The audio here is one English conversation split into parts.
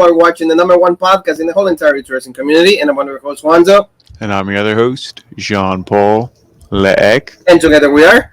are watching the #1 podcast in the whole entire wrestling community, and I'm one of your hosts, Juanzo. And I'm your other host, Jean-Paul Leek. And together we are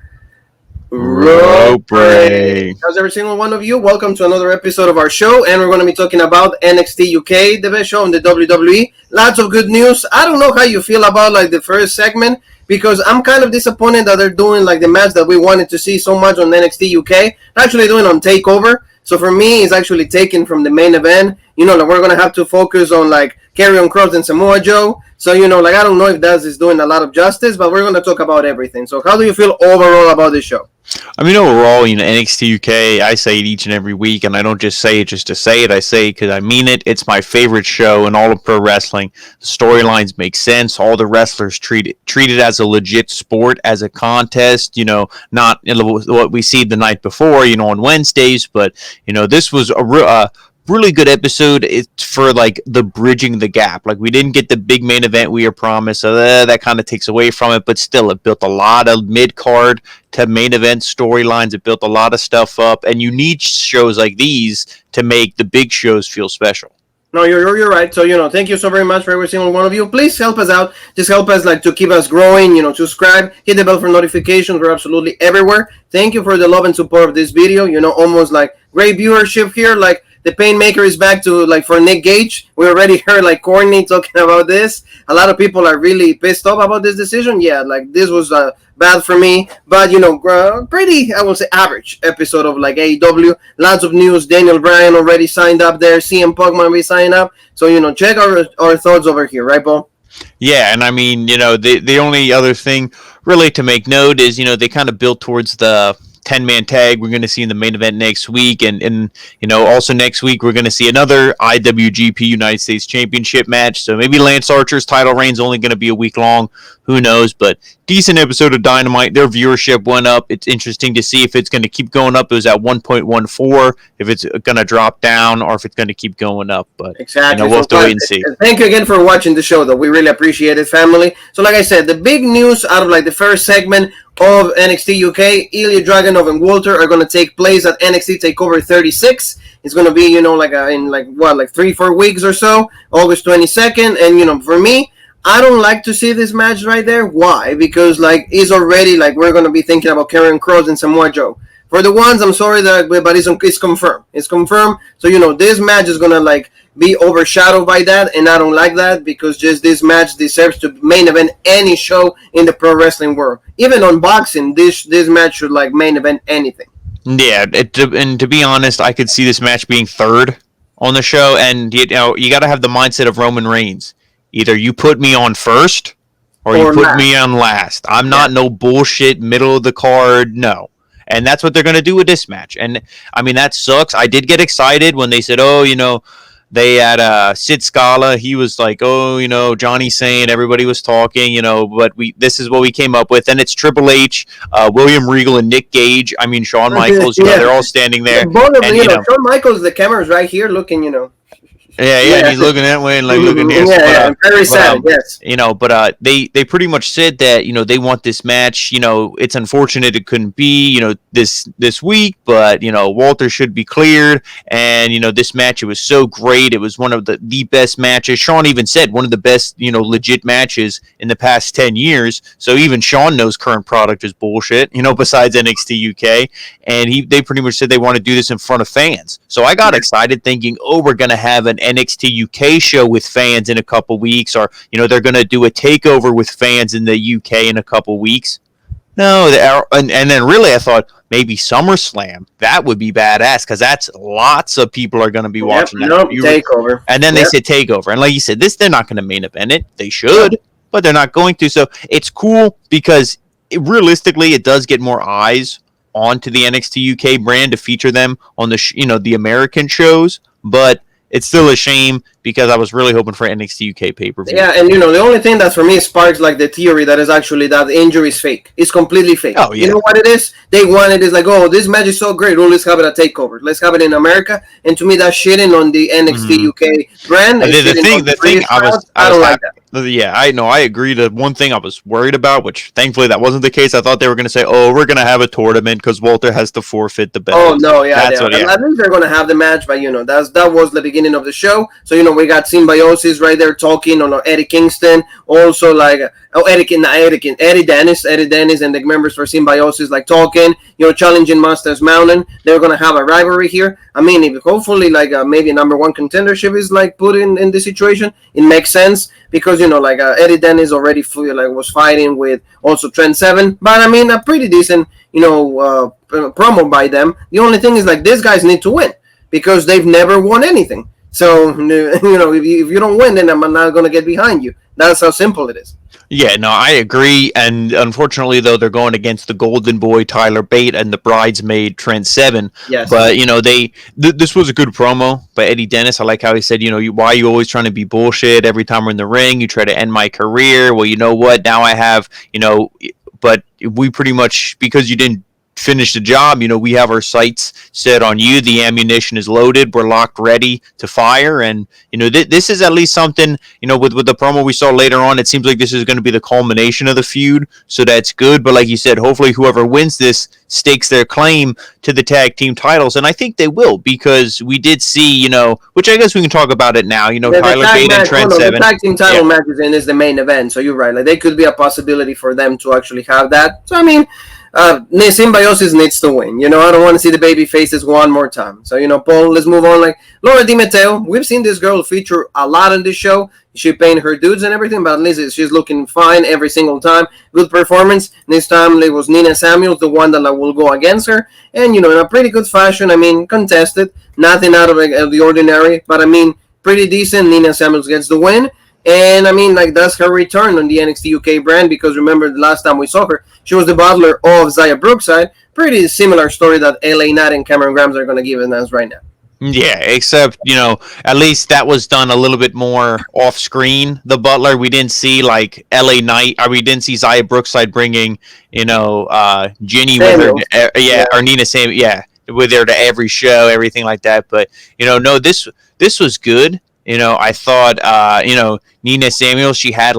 Rope Break. How's every single one of you? Welcome to another episode of our show, and we're going to be talking about NXT UK, the best show in the WWE. Lots of good news. I don't know how you feel about the first segment, because I'm kind of disappointed that they're doing the match that we wanted to see so much on NXT UK. They're actually doing on Takeover. So for me, it's actually taken from the main event. We're going to have to focus on Karrion Kross and Samoa Joe. So, I don't know if that is doing a lot of justice, but we're going to talk about everything. So how do you feel overall about this show? I mean, overall, NXT UK, I say it each and every week, and I don't just say it just to say it. I say it because I mean it. It's my favorite show in all of pro wrestling. The storylines make sense. All the wrestlers treat it as a legit sport, as a contest, not what we see the night before, on Wednesdays. But, this was a really good episode. It's for the bridging the gap. We didn't get the big main event we were promised, so that kind of takes away from it. But still, it built a lot of mid card to main event storylines. It built a lot of stuff up, and you need shows like these to make the big shows feel special. No, you're right. So, thank you so very much for every single one of you. Please help us out. Just help us to keep us growing, subscribe, hit the bell for notifications. We're absolutely everywhere. Thank you for the love and support of this video. Almost great viewership here. The Painmaker is back to for Nick Gage. We already heard Courtney talking about this. A lot of people are really pissed off about this decision. Yeah, this was bad for me, but pretty, I would say, average episode of AEW. Lots of news. Daniel Bryan already signed up there. CM Punk might be signing up. So check our thoughts over here, right, Paul? Yeah, and I mean, the only other thing really to make note is they kind of built towards the 10-man tag we're going to see in the main event next week, and also next week we're going to see another IWGP United States Championship match. So maybe Lance Archer's title reign's only going to be a week long, who knows, but decent episode of Dynamite. Their viewership went up. It's interesting to see if it's going to keep going up. It was at 1.14, if it's going to drop down or if it's going to keep going up, but exactly. We'll have to wait and see. Thank you again for watching the show, though. We really appreciate it, family. So like I said, the big news out of the first segment of NXT UK, Ilya Dragunov and Walter are going to take place at NXT Takeover 36. It's going to be, in 3-4 weeks or so, August 22nd. And, for me, I don't like to see this match right there. Why? Because, it's already, we're going to be thinking about Karrion Kross and Samoa Joe. For the ones, I'm sorry, but it's confirmed. It's confirmed. So, this match is going to, be overshadowed by that, and I don't like that, because just this match deserves to main event any show in the pro wrestling world. Even on boxing, this match should main event anything. Yeah, and to be honest, I could see this match being third on the show, and you got to have the mindset of Roman Reigns. Either you put me on first, or you put me on last. I'm not no bullshit middle of the card, no. And that's what they're going to do with this match. And, I mean, that sucks. I did get excited when they said, they had Sid Scala. He was like, Johnny saying, everybody was talking, but this is what we came up with. And it's Triple H, William Regal, and Nick Gage. I mean, Shawn Michaels, they're all standing there. Both of them, Shawn Michaels, the camera's right here looking, Yeah, and he's looking that way and looking here. Yeah, very sad, yes. But they pretty much said that, they want this match. It's unfortunate it couldn't be, this week, but, Walter should be cleared. And, this match, it was so great. It was one of the best matches. Shawn even said one of the best, legit matches in the past 10 years. So even Shawn knows current product is bullshit, besides NXT UK. And they pretty much said they want to do this in front of fans. So I got excited thinking, we're going to have an NXT UK show with fans in a couple weeks, or they're going to do a takeover with fans in the UK in a couple weeks. No, and then really I thought maybe SummerSlam, that would be badass, because that's lots of people are going to be watching that. Takeover. And then they said takeover, and like you said, they're not going to main event it. They should, but they're not going to. So it's cool because realistically, it does get more eyes onto the NXT UK brand to feature them on the the American shows, but it's still a shame because I was really hoping for NXT UK pay-per-view. Yeah, and the only thing that for me sparks the theory that is actually that the injury is fake. It's completely fake. Oh, yeah. You know what it is? They want it is this match is so great. Let's have it at Takeover. Let's have it in America. And to me, that's shitting on the NXT UK brand. The thing I don't like that. Yeah, I know. I agree. The one thing I was worried about, which thankfully that wasn't the case, I thought they were going to say, "Oh, we're going to have a tournament because Walter has to forfeit the Oh belt." no, yeah, That's what. Yeah, I think they're gonna have the match, but that was the beginning of the show. So we got Symbiosis right there talking on Eddie Kingston, also like Eddie Dennis, and the members for Symbiosis like talking, challenging Masters Mountain. They're gonna have a rivalry here. I mean, if hopefully like maybe number one contendership is like put in this situation, it makes sense because Eddie Dennis already was fighting with also Trent Seven, but I mean a pretty decent promo by them. The only thing is like these guys need to win because they've never won anything. So if you don't win, then I'm not gonna get behind you. That's how simple it is. yeah. No, I agree. And unfortunately, though, they're going against the Golden Boy Tyler Bate and the bridesmaid Trent Seven. Yes. But this was a good promo by Eddie Dennis. I like how he said, why are you always trying to be bullshit every time we're in the ring? You try to end my career. Well, you know what? Now I have, but we pretty much, because you didn't finish the job, we have our sights set on you. The ammunition is loaded. We're locked, ready to fire. And this is at least something. With the promo we saw later on, it seems like this is going to be the culmination of the feud. So that's good. But like you said, hopefully whoever wins this stakes their claim to the tag team titles, and I think they will, because we did see, which I guess we can talk about it now. Tyler Bate and Trent Seven. The tag team title matches in is the main event. So you're right. Like they could be a possibility for them to actually have that. So I mean. Symbiosis needs to win. I don't want to see the baby faces one more time. So, Paul, let's move on. Like Laura Di Matteo, we've seen this girl feature a lot on this show. She paying her dudes and everything, but at least she's looking fine every single time. Good performance. This time it was Nina Samuels, the one that will go against her. And, in a pretty good fashion. I mean, contested. Nothing out of the ordinary. But, I mean, pretty decent. Nina Samuels gets the win. And I mean, that's her return on the NXT UK brand, because remember the last time we saw her, she was the butler of Xia Brookside. Pretty similar story that LA Knight and Cameron Grimes are going to give us right now. Yeah, except, at least that was done a little bit more off screen. The butler, we didn't see like LA Knight, or we didn't see Xia Brookside bringing, Ginny Samuel. with her, or Nina Samuel, with her to every show, everything like that. But, no, this was good. I thought, Nina Samuel, she had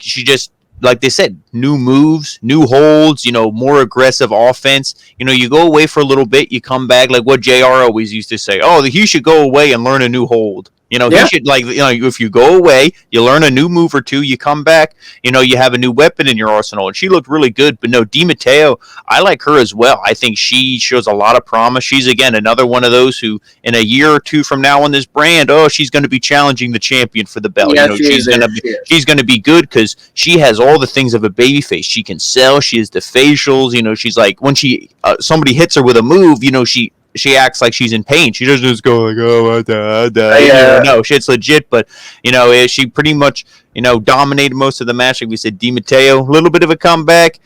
she just, like they said, new moves, new holds, more aggressive offense. You go away for a little bit, you come back, like what JR always used to say, oh, he should go away and learn a new hold. He should, if you go away, you learn a new move or two, you come back, you have a new weapon in your arsenal. And she looked really good. But no, Di Matteo, I like her as well. I think she shows a lot of promise. She's, again, another one of those who, in a year or two from now on this brand, she's going to be challenging the champion for the belt. Yeah, she's going to be good because she has all the things of a babyface. She can sell. She has the facials. She's like, when somebody hits her with a move, she acts like she's in pain. She doesn't just go like, oh, no, shit's legit. But, she pretty much, dominated most of the match. Like we said, Di Matteo, a little bit of a comeback,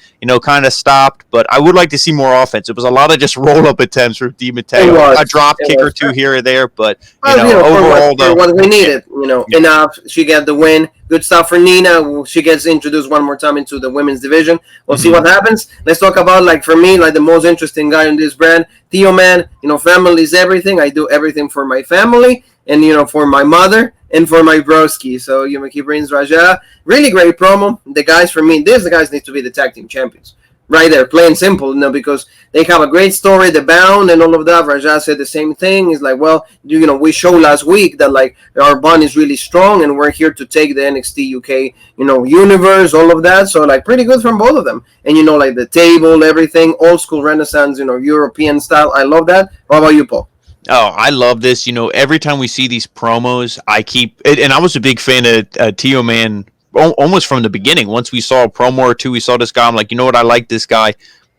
kind of stopped. But I would like to see more offense. It was a lot of just roll-up attempts for Di Matteo. A drop kick or two here or there. But, overall, for what we needed, enough. She got the win. Good stuff for Nina. She gets introduced one more time into the women's division. We'll see what happens. Let's talk about, for me, the most interesting guy in this brand, Theo Man. Family is everything. I do everything for my family and, for my mother and for my broski. So, he brings Raja. Really great promo. The guys, for me, the guys need to be the tag team champions. Right there, plain simple, because they have a great story, the bound and all of that. Raja said the same thing. He's like, well, we showed last week that our bond is really strong and we're here to take the NXT UK, universe, all of that. So pretty good from both of them. And the table, everything, old school Renaissance, European style. I love that. How about you, Paul? Oh, I love this. Every time we see these promos, and I was a big fan of Tio Man almost from the beginning. Once we saw a promo or two, we saw this guy. I'm like, what? I like this guy.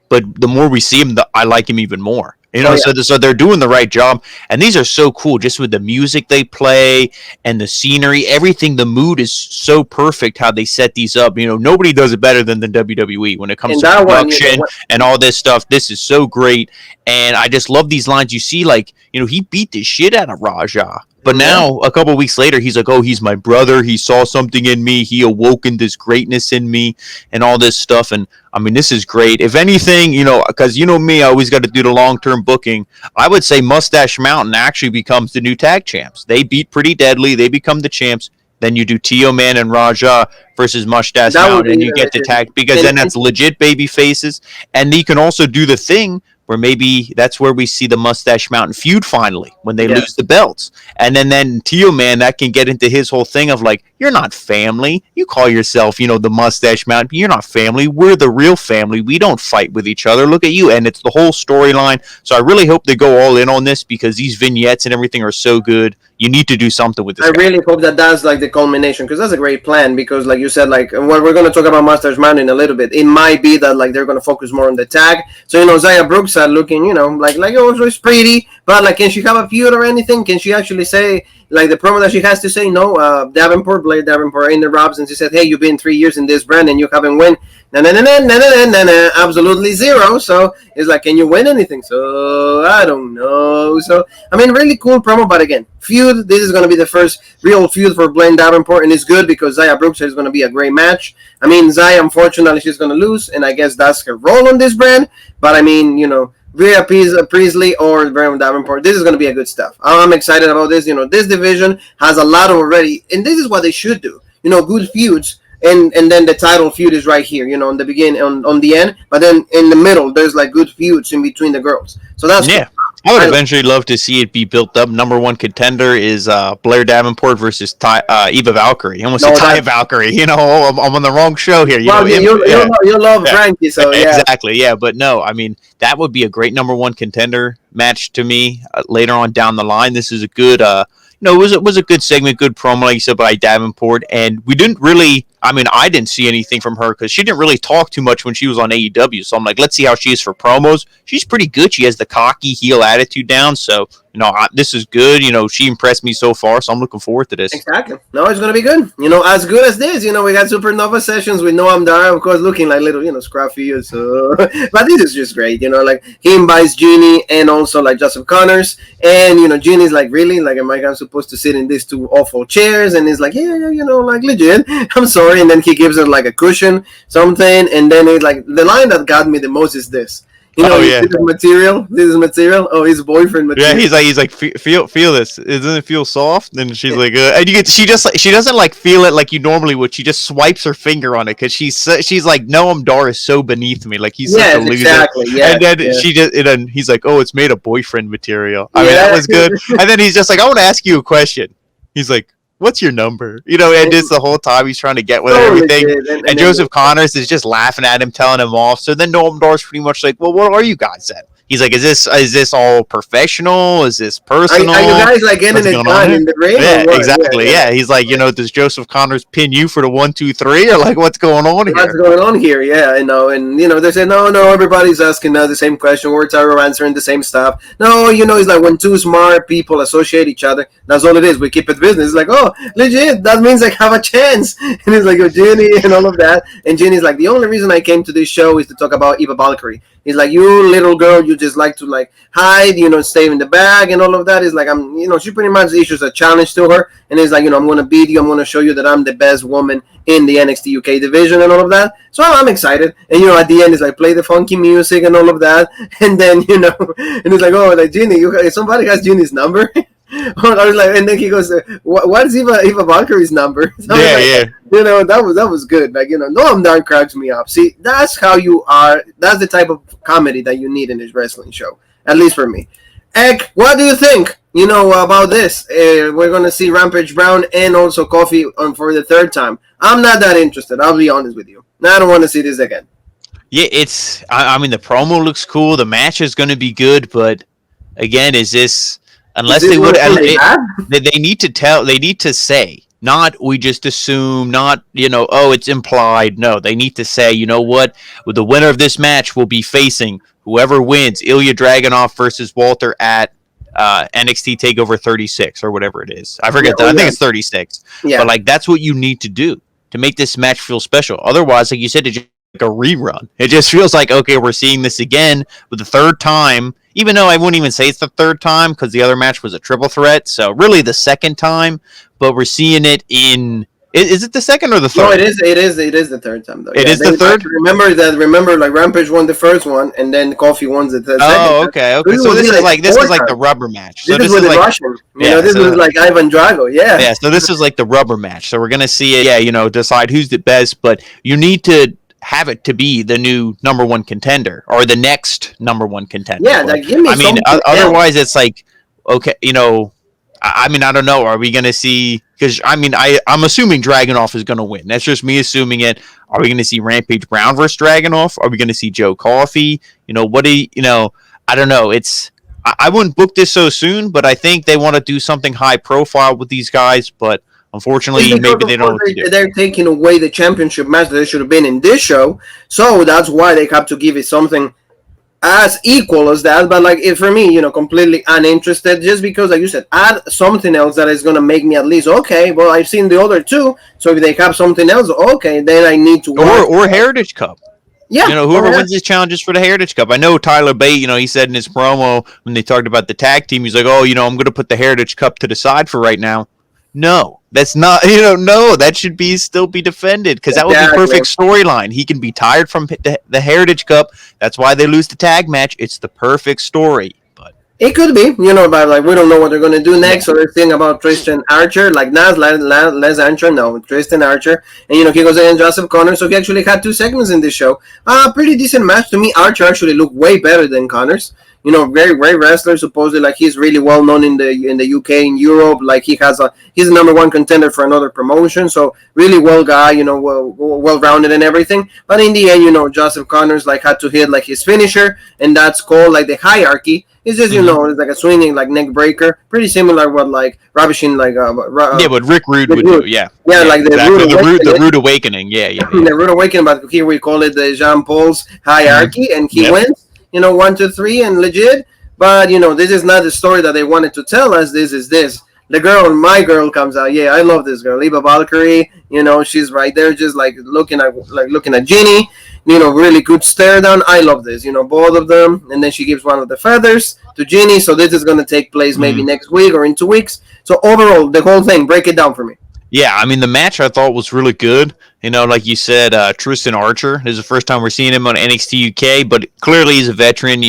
But the more we see him, I like him even more. So they're doing the right job. And these are so cool, just with the music they play and the scenery, everything. The mood is so perfect how they set these up. Nobody does it better than the WWE when it comes to production and all this stuff. This is so great. And I just love these lines. You see, he beat the shit out of Raja. But now, a couple of weeks later, he's like, oh, he's my brother. He saw something in me. He awoken this greatness in me and all this stuff. And, I mean, this is great. If anything, because me, I always got to do the long-term booking. I would say Mustache Mountain actually becomes the new tag champs. They beat Pretty Deadly. They become the champs. then you do Tio Man and Raja versus Mustache That would Mountain, and be you get the legit. tag, because then that's legit baby faces. And you can also do the thing where maybe that's where we see the Mustache Mountain feud finally, when they lose the belts. And then Tio Man, that can get into his whole thing of like, you're not family. You call yourself, the Mustache Mountain. You're not family. We're the real family. We don't fight with each other. Look at you. And it's the whole storyline. So I really hope they go all in on this, because these vignettes and everything are so good. You need to do something with this. I really hope that that's like the culmination, because that's a great plan. Because like you said, like when we're going to talk about Mustache Mountain in a little bit, it might be that like they're going to focus more on the tag. So Zaya Brooks are looking, like oh, it's pretty, but like, can she have a feud or anything? Can she actually say like the promo that she has to say? No, Blair Davenport in the Robs, and she said, hey, you've been 3 years in this brand and you haven't won. Absolutely zero. So it's like, can you win anything? So I don't know. So I mean, really cool promo, but again, feud. This is going to be the first real feud for Blaine Davenport, and it's good because Zaya Brooks is going to be a great match. I mean, Zaya, unfortunately, she's going to lose, and I guess that's her role on this brand. But I mean, Rhea Priestley or Blaine Davenport, this is going to be a good stuff. I'm excited about this. This division has a lot of already, and this is what they should do. Good feuds. And then the title feud is right here, in the beginning, on the end. But then in the middle, there's like good feuds in between the girls. So that's cool. I would eventually love to see it be built up. Number one contender is Blair Davenport versus Eva Valkyrie. I almost said Ty Valkyrie. I'm on the wrong show here. You love Frankie, so yeah. Exactly, yeah. But no, I mean, that would be a great number one contender match to me later on down the line. This is a good, it was a good segment, good promo, like you said, by Davenport. And we didn't really, I didn't see anything from her because she didn't really talk too much when she was on AEW. So I'm like, let's see how she is for promos. She's pretty good. She has the cocky heel attitude down. So, this is good. She impressed me so far. So I'm looking forward to this. Exactly. No, it's going to be good. As good as this. We got Supernova sessions with Noam Dar, of course, looking like little, scruffy. So, but this is just great. Like he invites Jeannie and also like Joseph Connors. And, Jeannie's like, really? Like, am I supposed to sit in these two awful chairs? And he's like, yeah, like legit. I'm sorry. And then he gives her like a cushion, something. And then it's like, the line that got me the most is this. This is material. Oh, his boyfriend material. Yeah, he's like, feel this. Doesn't it feel soft? And she's like, and she doesn't like feel it like you normally would. She just swipes her finger on it because she's like, Noam Dar is so beneath me. Like he's such a loser. Exactly. Yeah, and then then he's like, oh, it's made of boyfriend material. I mean, that was good. And then he's just like, I want to ask you a question. He's like, what's your number? And just the whole time he's trying to get with everything. And Joseph Connors is just laughing at him, telling him off. So then Noam Dar's pretty much like, well, what are you guys then? He's like, is this all professional? Is this personal? Are you guys like getting it done in the ring? Yeah, exactly. Yeah. He's like, does Joseph Connors pin you for the 1, 2, 3, or like what's going on here? What's going on here? Yeah, I know. And they say no, everybody's asking the same question. We're answering the same stuff. No, it's like when two smart people associate each other, that's all it is. We keep it business. It's like, oh, legit. That means I have a chance. And it's like, oh, Jenny and all of that. And Jenny's like, the only reason I came to this show is to talk about Eva Valkyrie. He's like, you little girl, you just like to like hide, stay in the bag and all of that. Is like, she pretty much issues a challenge to her. And it's like, I'm going to beat you. I'm going to show you that I'm the best woman in the NXT UK division and all of that. So I'm excited. And, at the end, it's like, play the funky music and all of that. And then, and it's like, oh, like, Ginny, somebody has Ginny's number. I was like, and then he goes, "What's Eva Valkyrie's number?" So yeah. That was good. Like, Noam Dar cracks me up. See, that's how you are. That's the type of comedy that you need in this wrestling show, at least for me. Ek, what do you think? About this? We're gonna see Rampage Brown and also Kofi for the third time. I'm not that interested. I'll be honest with you. I don't want to see this again. Yeah, I mean, the promo looks cool. The match is going to be good, but again, is this? Unless they would, they need to tell. They need to say, not we just assume, not oh, it's implied. No, they need to say, you know what? The winner of this match will be facing whoever wins, Ilya Dragunov versus Walter at NXT Takeover 36 or whatever it is. I forget that. I think it's 36. Yeah. But like that's what you need to do to make this match feel special. Otherwise, like you said, it's just like a rerun. It just feels like, okay, we're seeing this again with the third time. Even though I wouldn't even say it's the third time because the other match was a triple threat. So really the second time, but we're seeing it in Is it the second or the third? No, it is the third time though. It is the third. Remember, like Rampage won the first one, and then Kofi won the second. Oh, okay. So this is like the rubber match. So this is like Russian. This was like Ivan Drago. Yeah. Yeah. So this is like the rubber match. So we're gonna see it. Yeah. Decide who's the best, but you need to have it to be the new number one contender or the next number one contender. Yeah. Like, give me. Otherwise it's like, okay, I don't know. Are we going to see? Because I'm assuming Dragunov is going to win. That's just me assuming it. Are we going to see Rampage Brown versus Dragunov? Are we going to see Joe Coffey? I don't know. I wouldn't book this so soon, but I think they want to do something high profile with these guys. But unfortunately, maybe they don't. They're taking away the championship match that should have been in this show, so that's why they have to give it something as equal as that. But like, for me, completely uninterested, just because, like you said, add something else that is going to make me at least, okay, well, I've seen the other two, so if they have something else, okay, then I need to watch. Or Heritage Cup. Yeah, whoever wins these challenges for the Heritage Cup. I know Tyler Bate, he said in his promo when they talked about the tag team, he's like, oh, I'm going to put the Heritage Cup to the side for right now. No, that's not, no, that should still be defended, because that would be perfect storyline. He can be tired from the Heritage Cup. That's why they lose the tag match. It's the perfect story. But it could be, but like, we don't know what they're going to do next. So they're thinking about Tristan Archer, like not Les Archer, no, Tristan Archer. And, he goes against Joseph Connors. So he actually had 2 segments in this show. Pretty decent match. To me, Archer actually looked way better than Connors. Very great wrestler. Supposedly, like, he's really well known in the UK, in Europe. Like, he's the number one contender for another promotion. So really well guy, well rounded and everything. But in the end, Joseph Connors like had to hit like his finisher, and that's called like the hierarchy. It's just it's like a swinging like neck breaker, pretty similar what like ravishing like what Rick Rude would do. Yeah, like the Rude Awakening. Yeah. The Rude Awakening, but here we call it the Jean Paul's hierarchy, and he wins. 1, 2, 3, and legit. But this is not the story that they wanted to tell us. This is this. My girl comes out. Yeah, I love this girl, Eva Valkyrie. She's right there, just like looking at Ginny. Really good stare down. I love this. Both of them, and then she gives one of the feathers to Ginny. So this is going to take place maybe next week or in 2 weeks. So overall, the whole thing, break it down for me. Yeah, the match I thought was really good. Like you said, Tristan Archer. This is the first time we're seeing him on NXT UK, but clearly he's a veteran,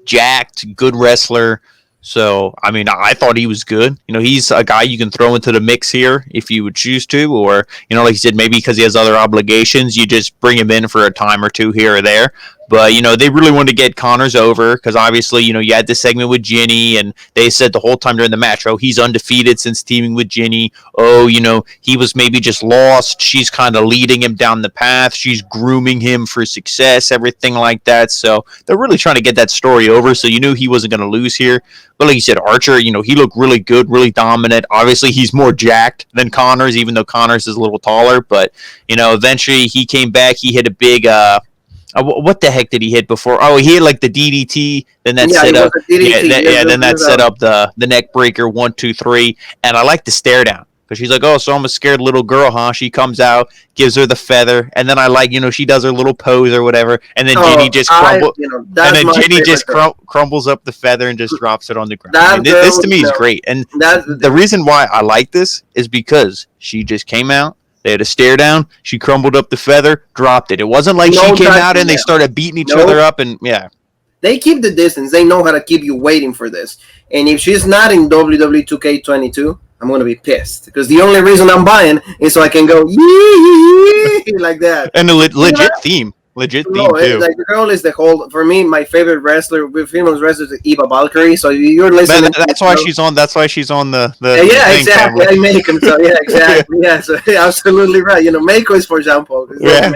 jacked, good wrestler. So, I thought he was good. He's a guy you can throw into the mix here if you would choose to, or, like you said, maybe because he has other obligations, you just bring him in for a time or two here or there. But, they really wanted to get Connors over because obviously, you had this segment with Ginny, and they said the whole time during the match, oh, he's undefeated since teaming with Ginny. Oh, he was maybe just lost. She's kind of leading him down the path. She's grooming him for success, everything like that. So they're really trying to get that story over. So you knew he wasn't going to lose here. But like you said, Archer, he looked really good, really dominant. Obviously, he's more jacked than Connors, even though Connors is a little taller. But, eventually he came back. He hit a big... what the heck did he hit before? Oh, he hit like the DDT. Then that set up. Then that set up the neck breaker 1, 2, 3. And I like the stare down because she's like, oh, so I'm a scared little girl, huh? She comes out, gives her the feather, and then I like, she does her little pose or whatever, and then Ginny just crumbles. And then Ginny just crumbles up the feather and just drops it on the ground. This to me is great, and the reason why I like this is because she just came out. They had a stare down. She crumbled up the feather, dropped it. It wasn't like she came out and they started beating each other up. And yeah, they keep the distance. They know how to keep you waiting for this. And if she's not in WWE 2K22, I'm going to be pissed because the only reason I'm buying is so I can go yee like that. And a legit theme. Legit theme too. Like the girl is the whole. For me, my favorite wrestler, female wrestler, is Eva Valkyrie. So you're listening. That's why she's on. That's why she's on the exactly. I make him. So yeah, exactly. Yeah, so absolutely right. Mako is for example. Yeah.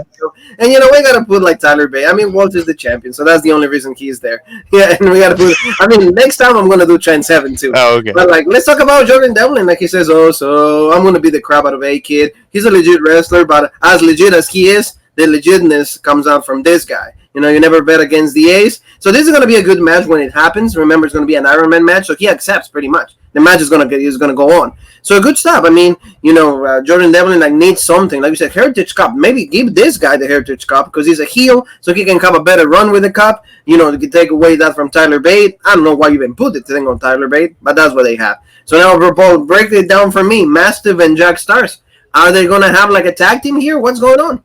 And we gotta put like Tyler Bate. Walter's the champion, so that's the only reason he's there. Yeah, and we gotta put. Next time I'm gonna do Trent 7 too. Oh, okay. But like, let's talk about Jordan Devlin. Like he says, so I'm gonna be the crap out of A Kid. He's a legit wrestler, but as legit as he is, the legitness comes out from this guy. You never bet against the Ace. So this is going to be a good match when it happens. Remember, it's going to be an Iron Man match, so he accepts pretty much. The match is going to go on. So good stuff. Jordan Devlin needs something. Like we said, Heritage Cup. Maybe give this guy the Heritage Cup because he's a heel, so he can have a better run with the cup. You can take away that from Tyler Bate. I don't know why you even put the thing on Tyler Bate, but that's what they have. So now, Paul, break it down for me. Mastiff and Jack Stars. Are they going to have like a tag team here? What's going on?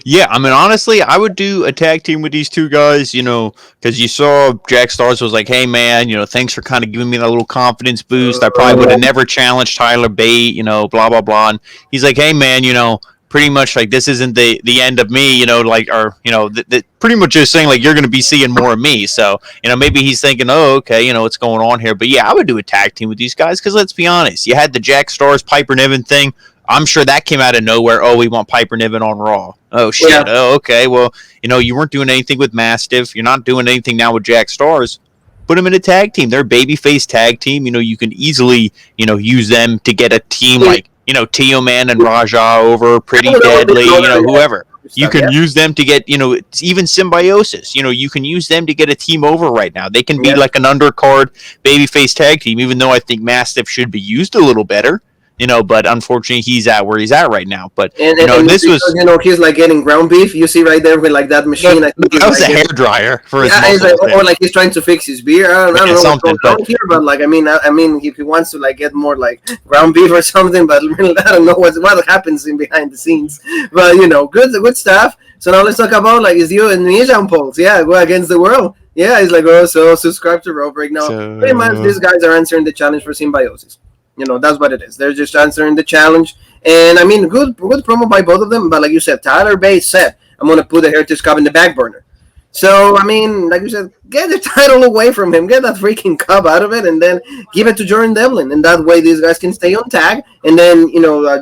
Yeah, I mean, honestly, I would do a tag team with these two guys, because you saw Jack Stars was like, hey, man, thanks for kind of giving me that little confidence boost. I probably would have never challenged Tyler Bate, blah, blah, blah. And he's like, hey, man, pretty much like this isn't the end of me, pretty much just saying like you're going to be seeing more of me. So, maybe he's thinking, oh, okay, what's going on here. But yeah, I would do a tag team with these guys because let's be honest, you had the Jack Stars, Piper Niven thing. I'm sure that came out of nowhere. Oh, we want Piper Niven on Raw. Oh, shit. Yeah. Oh, okay. Well, you weren't doing anything with Mastiff. You're not doing anything now with Jack Stars. Put them in a tag team. They're a babyface tag team. You can easily, use them to get a team like, Tio Man and Raja over, Pretty Deadly, whoever. You can use them to get, even Symbiosis. You can use them to get a team over right now. They can be like an undercard babyface tag team, even though I think Mastiff should be used a little better. But unfortunately, he's at where he's at right now. But and this was, he's like getting ground beef. You see right there with like that machine. That was like a hair dryer for his or like he's trying to fix his beer. I don't know what's going on here, but like I mean, if he wants to like get more like ground beef or something, but I don't know what happens in behind the scenes. But good stuff. So now let's talk about like is you and me Jean Paul's. Yeah, go against the world. Yeah, he's like, oh, so subscribe to Raw Break now. Pretty much, these guys are answering the challenge for Symbiosis. That's what it is. They're just answering the challenge. And, I mean, good promo by both of them. But like you said, Tyler Bate said, I'm going to put the Heritage Cup in the back burner. So, I mean, like you said, get the title away from him. Get that freaking cup out of it and then give it to Jordan Devlin. And that way these guys can stay on tag. And then,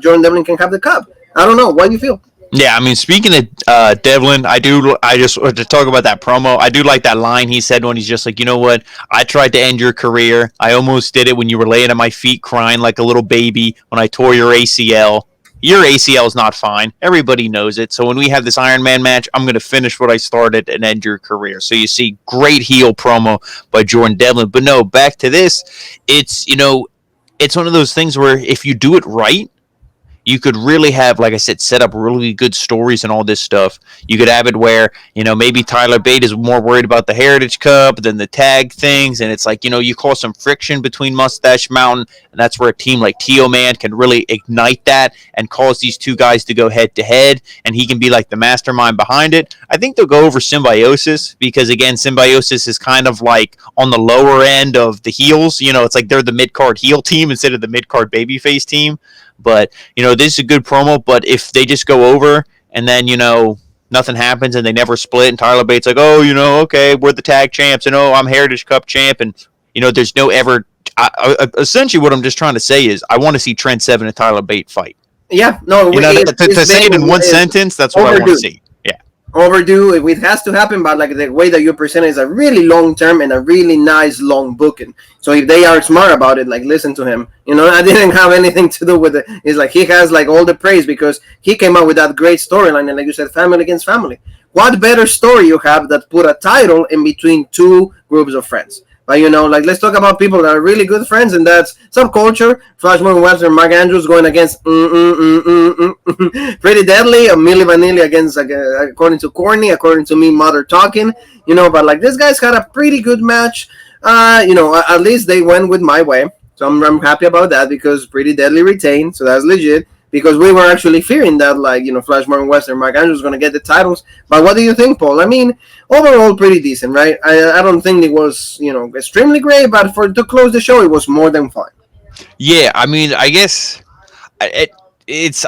Jordan Devlin can have the cup. I don't know. What do you feel? Yeah, I mean, speaking of Devlin, I just to talk about that promo, I do like that line he said when he's just like, you know what, I tried to end your career. I almost did it when you were laying at my feet crying like a little baby when I tore your ACL. Your ACL is not fine. Everybody knows it. So when we have this Iron Man match, I'm going to finish what I started and end your career. So you see great heel promo by Jordan Devlin. But no, back to this. It's one of those things where if you do it right, you could really have, like I said, set up really good stories and all this stuff. You could have it where, maybe Tyler Bate is more worried about the Heritage Cup than the tag things. And it's like, you cause some friction between Mustache Mountain. And that's where a team like Tio Man can really ignite that and cause these two guys to go head to head. And he can be like the mastermind behind it. I think they'll go over Symbiosis because, again, Symbiosis is kind of like on the lower end of the heels. It's like they're the mid-card heel team instead of the mid-card babyface team. But, this is a good promo, but if they just go over and then, nothing happens and they never split and Tyler Bate's like, oh, okay, we're the tag champs and, oh, I'm Heritage Cup champ and, there's no ever essentially what I'm just trying to say is I want to see Trent Seven and Tyler Bate fight. Yeah, no. To say it in one sentence, that's what I want to see. Overdue. It has to happen, but like the way that you present it is a really long term and a really nice long booking. So if they are smart about it, like listen to him. I didn't have anything to do with it. It's like he has like all the praise because he came out with that great storyline and like you said, family against family. What better story you have that put a title in between two groups of friends? But like let's talk about people that are really good friends, and that's Subculture, Flash Morgan Webster, Mark Andrews going against Pretty Deadly, Milli Vanilli against according to Corny, according to me, Mother Talking. But like this guy's had a pretty good match. At least they went with my way, so I'm happy about that because Pretty Deadly retained, so that's legit. Because we were actually fearing that, like, Flash Morgan Webster and Mark Andrews was going to get the titles. But what do you think, Paul? I mean, overall, pretty decent, right? I don't think it was, extremely great, but to close the show, it was more than fine. Yeah, I mean, I guess I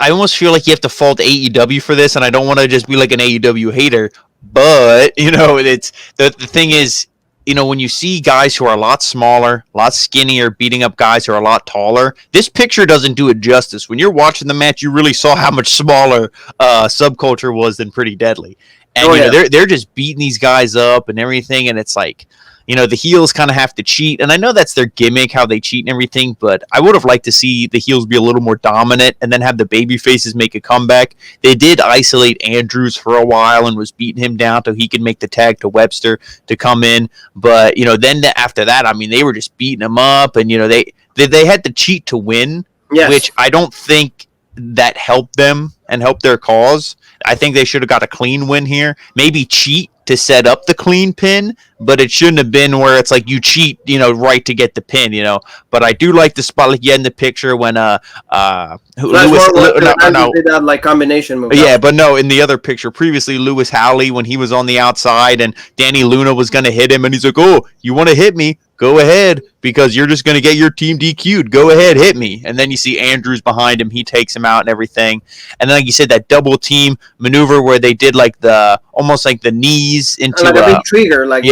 almost feel like you have to fault AEW for this, and I don't want to just be like an AEW hater. But, it's the thing is, when you see guys who are a lot smaller, a lot skinnier, beating up guys who are a lot taller, this picture doesn't do it justice. When you're watching the match, you really saw how much smaller Subculture was than Pretty Deadly. And, they're just beating these guys up and everything, and it's like, the heels kind of have to cheat. And I know that's their gimmick, how they cheat and everything, but I would have liked to see the heels be a little more dominant and then have the baby faces make a comeback. They did isolate Andrews for a while and was beating him down so he could make the tag to Webster to come in. But, then after that, I mean, they were just beating him up and, they had to cheat to win, which I don't think that helped them and helped their cause. I think they should have got a clean win here. Maybe cheat to set up the clean pin, but it shouldn't have been where it's like you cheat, right to get the pin, But I do like the spot like you had in the picture when Did that like combination move. Yeah, but no, in the other picture previously, Lewis Howley when he was on the outside and Danny Luna was going to hit him, and he's like, "Oh, you want to hit me? Go ahead, because you're just going to get your team DQ'd. Go ahead, hit me." And then you see Andrews behind him. He takes him out and everything. And then, like you said, that double team maneuver where they did like almost like the knees into like a big trigger, like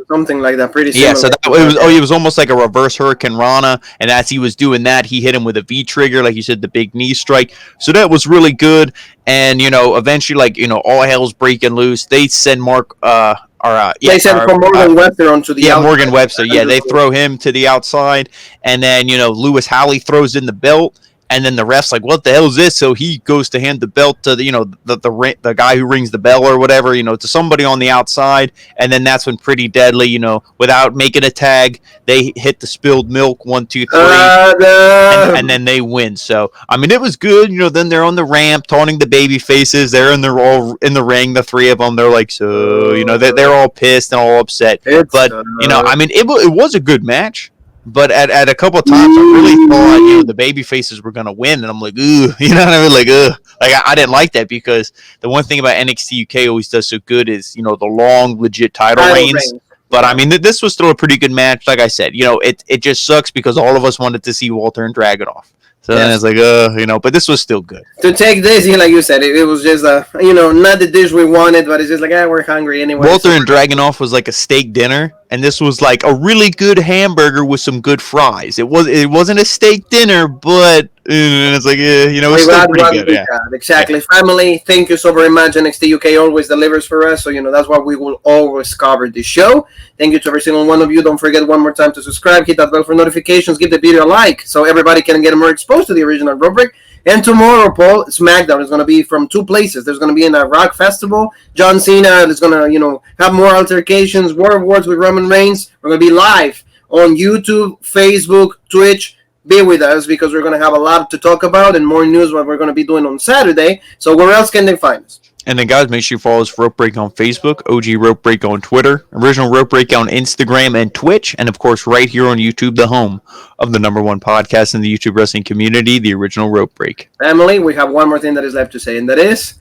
something like that. Pretty similar. Yeah, so it was almost like a reverse Hurricane Rana. And as he was doing that, he hit him with a V trigger, like you said, the big knee strike. So that was really good. And eventually, all hell's breaking loose. They send Morgan Webster onto the outside. Morgan Webster. Yeah, they throw him to the outside, and then Lewis Howley throws in the belt, and then the ref's like, "What the hell is this?" So he goes to hand the belt to the guy who rings the bell or whatever, to somebody on the outside, and then that's when Pretty Deadly, without making a tag, they hit the spilled milk 1, 2, 3, and then they win. So I mean, it was good. Then they're on the ramp taunting the baby faces. They're all in the ring. The three of them. They're like, they're all pissed and all upset. But I mean, it was a good match. But at a couple of times, I really thought the baby faces were gonna win, and I'm like, ooh, what I mean? Like, ugh. Like I didn't like that, because the one thing about NXT UK always does so good is the long legit title reigns. But I mean, this was still a pretty good match. Like I said, it just sucks because all of us wanted to see Walter and Dragunov. So then it's like, but this was still good. To take this, like you said, it was just not the dish we wanted, but it's just like, we're hungry anyway. Walter and Dragunov was like a steak dinner, and this was like a really good hamburger with some good fries. It wasn't a steak dinner, but it's like, it's still pretty good. Yeah. Exactly. Yeah. Family, thank you so very much. NXT UK always delivers for us, so that's why we will always cover the show. Thank you to every single one of you. Don't forget one more time to subscribe, hit that bell for notifications, give the video a like, so everybody can get more exposed to the original rubric. And tomorrow, Paul, SmackDown is going to be from two places. There's going to be in a rock festival. John Cena is going to, have more altercations, war wars with Roman Reigns. We're going to be live on YouTube, Facebook, Twitch. Be with us, because we're going to have a lot to talk about and more news what we're going to be doing on Saturday. So where else can they find us? And then, guys, make sure you follow us for Rope Break on Facebook, OG Rope Break on Twitter, Original Rope Break on Instagram and Twitch, and, of course, right here on YouTube, the home of the #1 podcast in the YouTube wrestling community, the Original Rope Break. Emily, we have one more thing that is left to say, and that is...